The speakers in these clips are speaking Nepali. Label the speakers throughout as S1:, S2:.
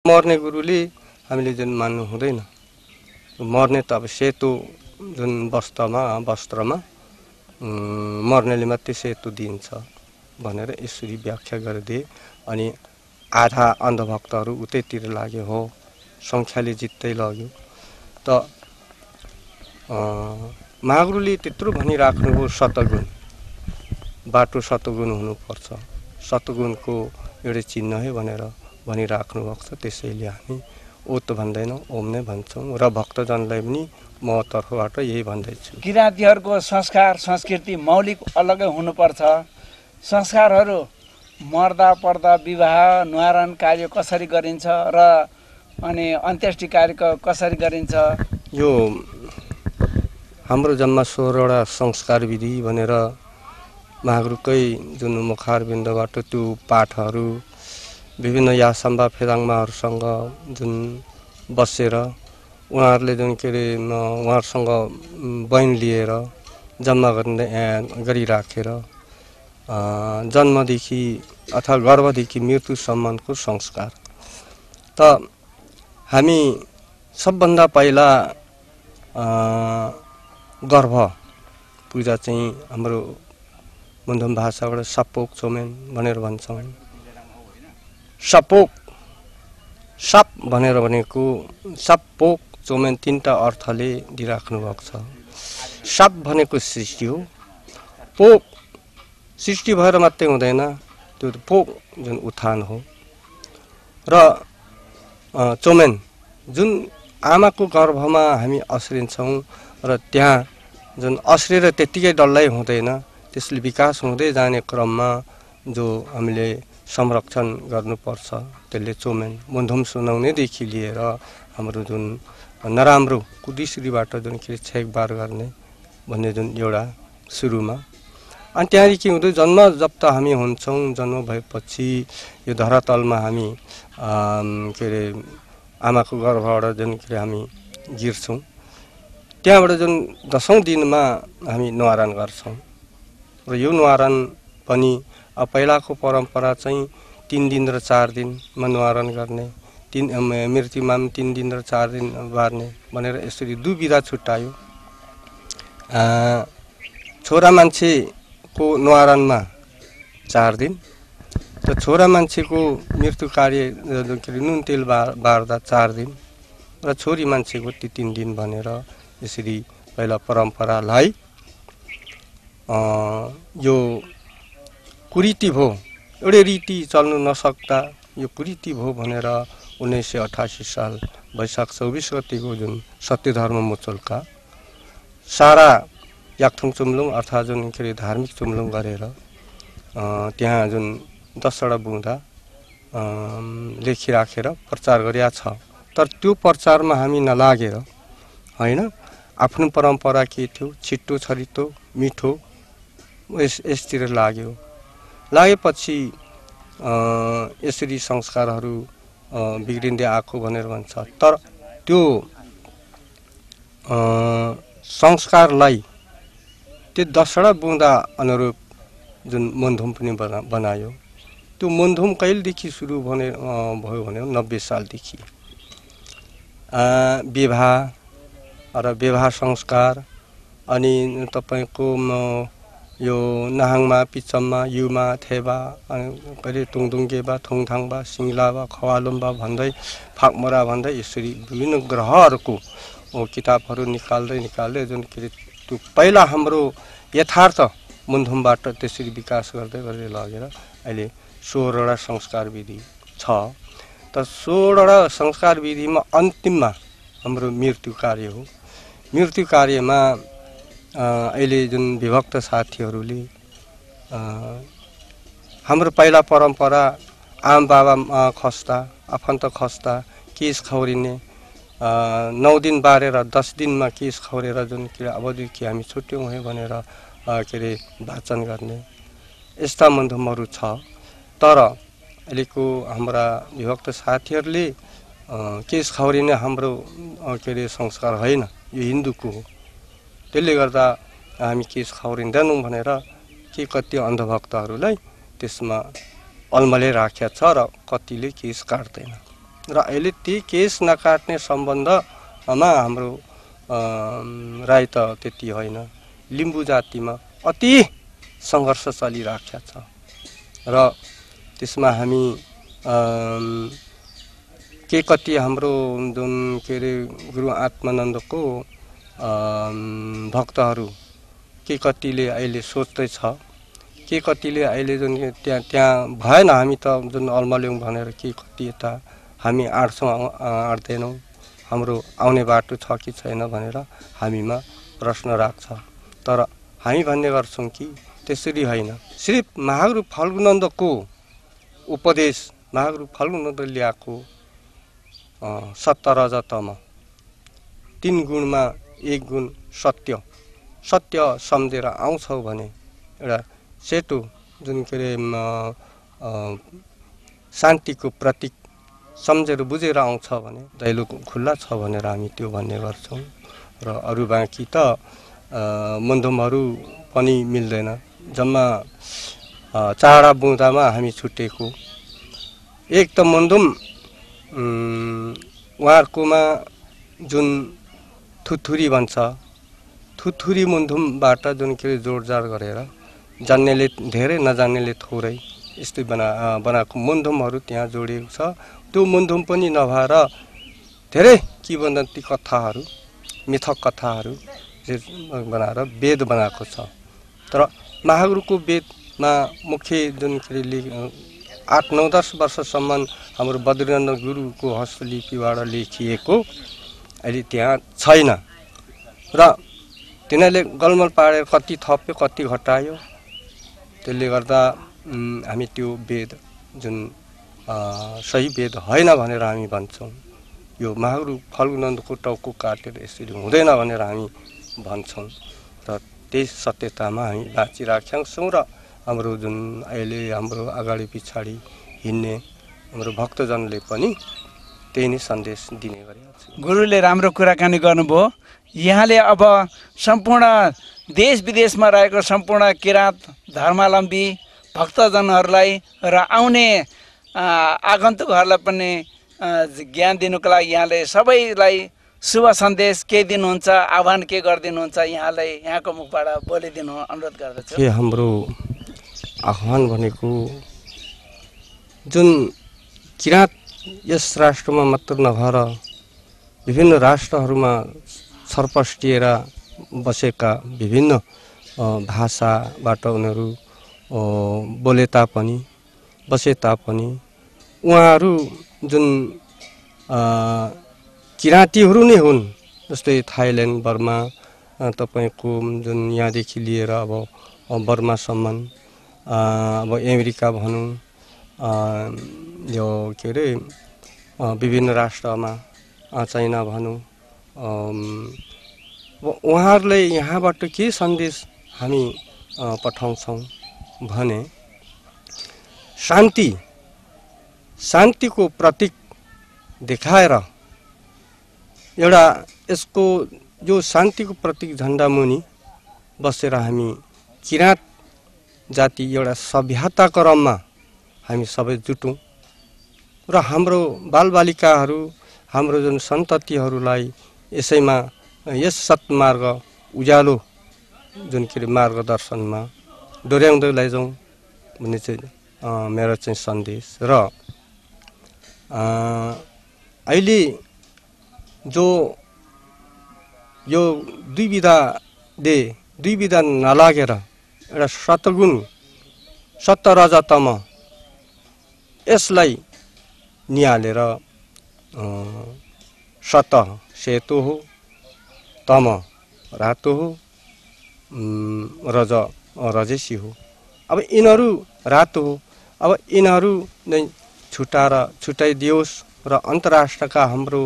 S1: मर्ने गुरुले हामीले जुन मान्नु हुँदैन। मर्ने त अब सेतो जुन वस्त्रमा मर्नेले मात्रै सेतो दिन्छ भनेर यसरी व्याख्या गरिदिए। अनि आधा अन्धभक्तहरू उतैतिर लाग्यो, हो सङ्ख्याले जित्दै लग्यो। त महागुरुले त्यत्रो भनिराख्नुभयो, सतगुण बाटो सतगुण हुनुपर्छ, सतगुणको एउटै चिन्ह है भनेर भनिराख्नु भएको छ। त्यसैले हामी ओ त भन्दैनौँ, ओम नै भन्छौँ र भक्तजनलाई पनि म तर्फबाट यही भन्दैछु।
S2: किराँतीहरूको संस्कार संस्कृति मौलिक अलगै हुनुपर्छ। संस्कारहरू मर्दा पर्दा विवाह न्वारान कार्य कसरी गरिन्छ र अनि अन्त्येष्टि कार्य कसरी गरिन्छ।
S1: यो हाम्रो जम्मा 16वटा संस्कार विधि भनेर महागुरुकै जुन मुखारबिन्दबाट त्यो पाठहरू विभिन्न यासम्बा फेदाङमाहरूसँग जुन बसेर उहाँहरूले जुन के अरे उहाँहरूसँग बयान लिएर जम्मा गरिराखेर जन्मदेखि अथवा गर्भदेखि मृत्युसम्मको संस्कार। त हामी सबभन्दा पहिला गर्भ पूजा चाहिँ हाम्रो मुन्धुम भाषाबाट सपोक चोमेन भनेर भन्छौँ। सपोक सप भनेर भनेको सपोक चोमेन तीनटा अर्थले दिइराख्नु भएको छ। सप भनेको सृष्टि हो, पोक सृष्टि भएर मात्रै हुँदैन, त्यो पोक जुन उत्थान हो, र चोमेन जुन आमाको गर्भमा हामी अस्रिन्छौँ र त्यहाँ जुन अस्रेर त्यत्तिकै डल्लै हुँदैन, त्यसले विकास हुँदै जाने क्रममा जो हामीले संरक्षण गर्नुपर्छ त्यसले चोमेन मुन्धुम सुनाउनेदेखि लिएर हाम्रो जुन नराम्रो कुदिश्रीबाट जुन छेकबार गर्ने भन्ने जुन एउटा सुरुमा। अनि त्यहाँदेखि हुँदै जन्म जब त हामी हुन्छौँ, जन्म भएपछि यो धरातलमा हामी के अरे आमाको गर्भबाट जुन के अरे हामी गिर्छौँ, त्यहाँबाट जुन 10औं दिनमा हामी न्वारान गर्छौँ। र यो न्वारान पनि पहिलाको परम्परा चाहिँ 3 दिन र 4 दिनमा न्वारान गर्ने, मृत्युमा 3 दिन र 4 दिन बार्ने भनेर यसरी दुविधा छुट्यायो। छोरा मान्छेको न्वारानमा 4 दिन, त छोरा मान्छेको मृत्यु कार्य के अरे नुन तेल बार्दा 4 दिन, र छोरी मान्छेको 3 दिन भनेर यसरी पहिला परम्परालाई यो कुरीति भो, एउटै रीति चल्नु नसक्दा यो कुरीति भो भनेर 1988 साल वैशाख 24 गतिको जुन सत्यधर्म मोचोलका सारा याक्थुङ चुम्लुङ अर्थात् जुन के अरे धार्मिक चुम्लुङ गरेर त्यहाँ जुन 10वटा बुँदा लेखिराखेर प्रचार गरिया छ। तर त्यो प्रचारमा हामी नलागेर होइन, आफ्नो परम्परा के थियो, छिट्टो छरितो मिठो यसतिर लागेपछि यसरी संस्कारहरू बिग्रिँदै आएको भनेर भन्छ। तर त्यो संस्कारलाई त्यो 10वटा बुँदा अनुरूप जुन मुन्धुम पनि बनायो। त्यो मुन्धुम कहिलेदेखि सुरु भयो भने 90 सालदेखि विवाह र विवाह संस्कार। अनि तपाईको यो नाहाङमा पिचममा युमा थेबा अनि कहिले तुङदुङगेबा थुङथाङबा सिङ्लाबा खवालुम्बा भन्दै फाकमरा भन्दै यसरी विभिन्न ग्रहहरूको किताबहरू निकाल्दै जुन के त्यो पहिला हाम्रो यथार्थ मुन्धुमबाट त्यसरी विकास गर्दै लगेर अहिले 16वटा संस्कार विधि छ। त 16वटा संस्कार विधिमा अन्तिममा हाम्रो मृत्यु कार्य हो। मृत्यु कार्यमा अहिले जुन विभक्त साथीहरूले हाम्रो पहिला परम्परा आम बाबा खस्दा आफन्त खस्दा केस खौरिने 9 दिन बारेर 10 दिनमा केस खौरेर जुन के अबदेखि हामी छुट्यौँ है भनेर के अरे वाचन गर्ने यस्ता मुन्धुमहरू छ। तर अहिलेको हाम्रा विभक्त साथीहरूले केस खौरिने हाम्रो के अरे संस्कार होइन, यो हिन्दूको हो। त्यसले गर्दा हामी केस खौरिँदैनौँ भनेर के कति अन्धभक्तहरूलाई त्यसमा अलमले राखेको छ र कतिले केस काट्दैन। र अहिले ती केस नकाट्ने सम्बन्धमा हाम्रो राई त त्यति होइन। लिम्बू जातिमा अति सङ्घर्ष चलिराखेको छ र त्यसमा हामी के कति हाम्रो जुन के अरे गुरु आत्मानन्दको भक्तहरू के कतिले अहिले सोच्दैछ, के कतिले अहिले जुन त्यहाँ भएन हामी त जुन अल्मल्यौँ भनेर के कति यता हामी आँट्छौँ आँट्दैनौँ, हाम्रो आउने बाटो छ कि छैन भनेर हामीमा प्रश्न राख्छ। तर हामी भन्ने गर्छौँ कि त्यसरी होइन। सिर्फ महागुरु फाल्गुनन्दको उपदेश, महागुरु फाल्गुनन्द ल्याएको सत्य रजतम 3 गुणमा 1 गुण सत्य, सत्य सम्झेर आउँछौ भने एउटा सेतो जुन के अरे शान्तिको प्रतीक सम्झेर बुझेर आउँछ भने दैलो खुल्ला छ भनेर हामी त्यो भन्ने गर्छौँ। र अरू बाँकी त मन्धुमहरू पनि मिल्दैन। जम्मा चाडा बुँदामा हामी छुटेको एक त मन्धुम उहाँहरूकोमा जुन थुथुरी भन्छ, थुथुरी मन्धुमबाट जुन के जोडजाड गरेर जान्नेले धेरै नजान्नेले थोरै यस्तै बनाएको मन्धुमहरू त्यहाँ जोडिएको छ। त्यो मन्धुम पनि नभएर धेरै किंवदन्ती कथाहरू, मिथक कथाहरू बनाएर वेद बनाएको छ। तर महागुरुको वेदमा मुख्य जुन के 8-9-10 वर्षसम्म हाम्रो बद्रीनाथ गुरुको हस्तलिपिबाट लेखिएको अहिले त्यहाँ छैन र तिनीहरूले गलमल पारेर कति थप्यो कति घटायो। त्यसले गर्दा हामी त्यो वेद जुन सही वेद होइन भनेर हामी भन्छौँ। यो महागुरु फाल्गुनन्दको टाउको काटेर यसरी हुँदैन भनेर हामी भन्छौँ र त्यही सत्यतामा हामी बाँचिराखेका छौँ र हाम्रो जुन अहिले हाम्रो अगाडि पछाडि हिँड्ने हाम्रो भक्तजनले पनि त्यही नै सन्देश दिने गरेका छन्।
S2: गुरुले राम्रो कुराकानी गर्नुभयो। यहाँले अब सम्पूर्ण देश विदेशमा रहेको सम्पूर्ण किराँत धर्मावलम्बी भक्तजनहरूलाई र आउने आगन्तुकहरूलाई पनि ज्ञान दिनुको लागि यहाँले सबैलाई शुभ सन्देश के दिनुहुन्छ, आह्वान के गरिदिनुहुन्छ, यहाँलाई यहाँको मुखबाट बोलिदिनु अनुरोध गर्दछु।
S1: के हाम्रो आह्वान भनेको जुन किराँत यस राष्ट्रमा मात्र नभएर विभिन्न राष्ट्रहरूमा छरपस्टिएर बसेका विभिन्न भाषाबाट उनीहरू बोले तापनि बसे तापनि उहाँहरू जुन किराँतीहरू नै हुन्। जस्तै थाइल्यान्ड, बर्मा, तपाईँको जुन यहाँदेखि लिएर अब बर्मासम्म, अब अमेरिका भनौँ, यो के अरे विभिन्न राष्ट्रमा चाइना भनौँ, उहाँहरूले यहाँबाट के सन्देश हामी पठाउँछौँ भने शान्तिको प्रतीक देखाएर एउटा यसको जो शान्तिको प्रतीक झन्डा मुनि बसेर हामी किराँत जाति एउटा सभ्यता क्रममा हामी सबै जुटौँ र हाम्रो बालबालिकाहरू, हाम्रो जुन सन्ततिहरूलाई यसैमा यस सत्मार्ग उज्यालो जुन के अरे मार्गदर्शनमा डोर्याउँदै लैजाउँ भन्ने चाहिँ मेरो चाहिँ सन्देश। र अहिले जो यो दुई विधा नलागेर एउटा सतगुण सत्य रजतम यसलाई निहालेर सत सेतो हो, तम रातो हो, रज रजेसी हो। अब यिनीहरू रातो हो, अब यिनीहरू नै छुटाइदियोस् र अन्तर्राष्ट्रका हाम्रो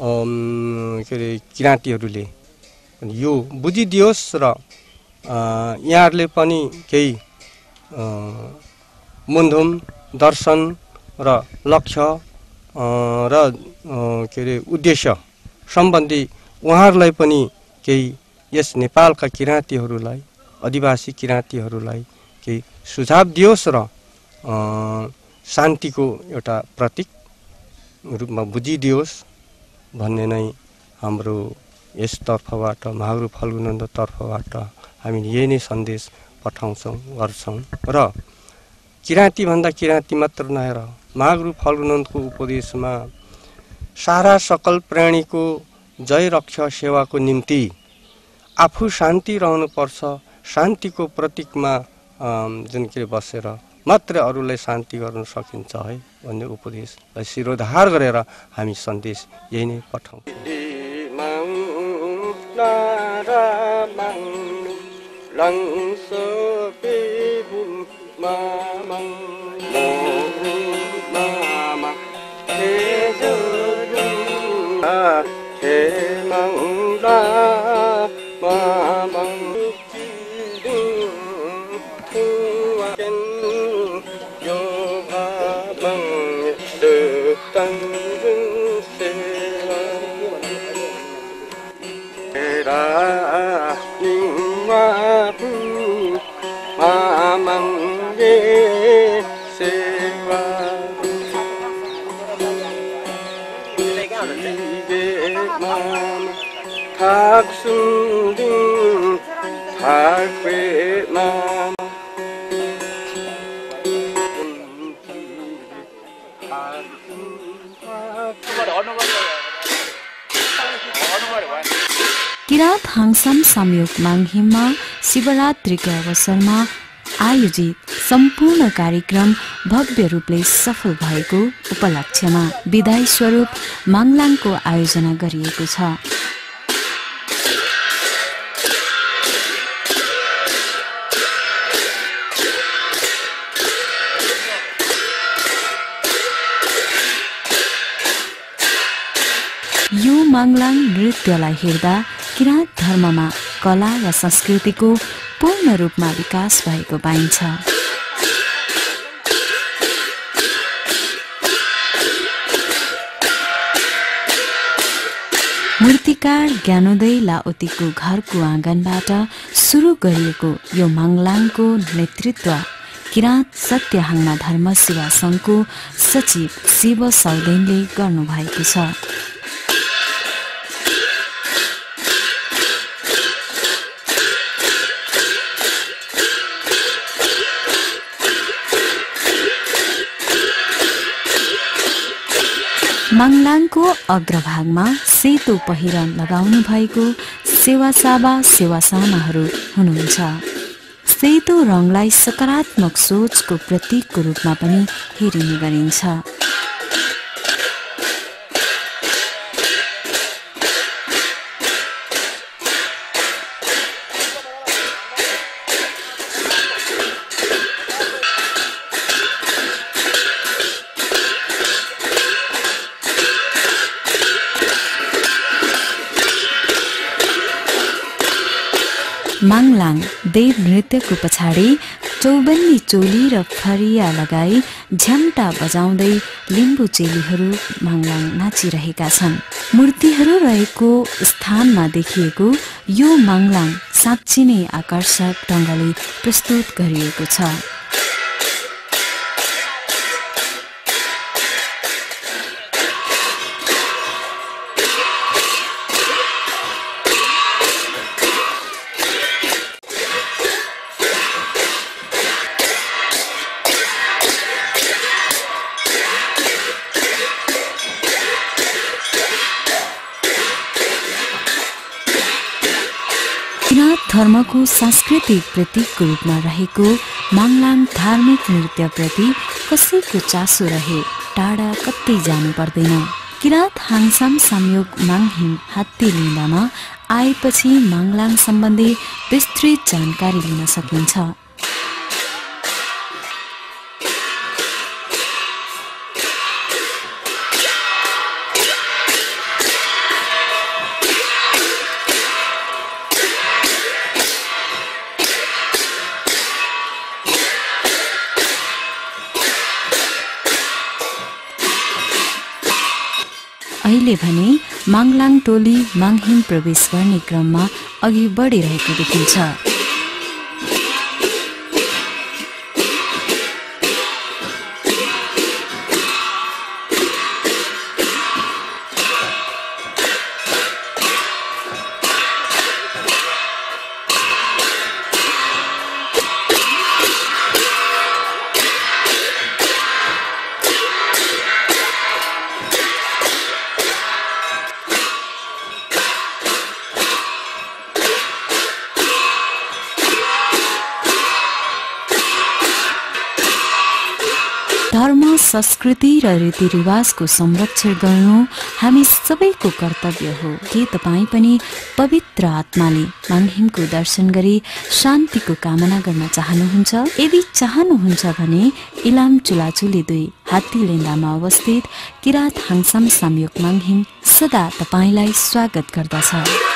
S1: के अरे किराँतीहरूले यो बुझिदियोस् र यहाँहरूले पनि केही मुन्धुम दर्शन र लक्ष्य र के अरे उद्देश्य सम्बन्धी उहाँहरूलाई पनि केही यस नेपालका किराँतीहरूलाई, आदिवासी किराँतीहरूलाई केही सुझाव दियोस् र शान्तिको एउटा प्रतीक रूपमा बुझिदियोस् भन्ने नै हाम्रो यसतर्फबाट महागुरु फल्गुनन्द तर्फबाट हामीले यही नै सन्देश पठाउँछौँ गर्छौँ। र किराँतीभन्दा किराँती मात्र नहेर महागुरु फल्गुनन्दको उपदेशमा सारा सकल प्राणीको जय रक्षा सेवाको निम्ति आफू शान्ति रहनुपर्छ, शान्तिको प्रतीकमा जुन के बसेर मात्र अरूलाई शान्ति गर्न सकिन्छ है भन्ने उपदेशलाई शिरोधार गरेर हामी सन्देश यही नै पठाउँछौँ।
S3: किरात हाङसाम संयोग माङहिममा शिवरात्रिका अवसरमा आयोजित सम्पूर्ण कार्यक्रम भव्य रूपले सफल भएको उपलक्ष्यमा विदाई स्वरूप माङलाङको आयोजना गरिएको छ। यो माङलाङ नृत्यलाई हेर्दा किराँत धर्ममा कला र संस्कृतिको पूर्ण रूपमा विकास भएको पाइन्छ। मूर्तिकार ज्ञानोदय लाओतीको घरको आँगनबाट सुरु गरिएको यो माङलाङको नेतृत्व किराँत सत्यहाङना धर्म सेवा संघको सचिव शिव सौदेनले गर्नुभएको छ। माङलाङको अग्रभागमा सेतो पहिरन लगाउनु भएको सेवासाबा सेवासानाहरू हुनुहुन्छ। सेतो रङलाई सकारात्मक सोचको प्रतीकको रूपमा पनि हेरिने गरिन्छ। माङलाङ देव नृत्यको पछाडि चौबन्दी चोली र फरिया लगाई झ्याम्टा बजाउँदै लिम्बू चेलीहरू माङलाङ नाचिरहेका छन्। मूर्तिहरू रहेको स्थानमा देखिएको यो माङलाङ साँच्चै नै आकर्षक ढङ्गले प्रस्तुत गरिएको छ। किराँत धर्मको सांस्कृतिक प्रतीकको रूपमा रहेको माङलाङ धार्मिक नृत्यप्रति कसैको चासो रहे टाढा कतै जानु पर्दैन। किराँत हाङसाम संयोग माङहिम हात्ती लिँदामा आएपछि माङलाङ सम्बन्धी विस्तृत जानकारी लिन सकिन्छ। अहिले भने माङलाङ टोली माङहिम प्रवेश गर्ने क्रममा अघि बढिरहेको देखिन्छ। संस्कृति र रीतिरिवाजको संरक्षण गर्नु हामी सबैको कर्तव्य हो। के तपाईँ पनि पवित्र आत्माले माङहिमको दर्शन गरी शान्तिको कामना गर्न चाहनुहुन्छ? यदि चाहनुहुन्छ भने इलाम चुलाचुली 2 हात्तीलेन्डामा अवस्थित किरात हाङसाम सामयोक माङहिम सदा तपाईलाई स्वागत गर्दछ।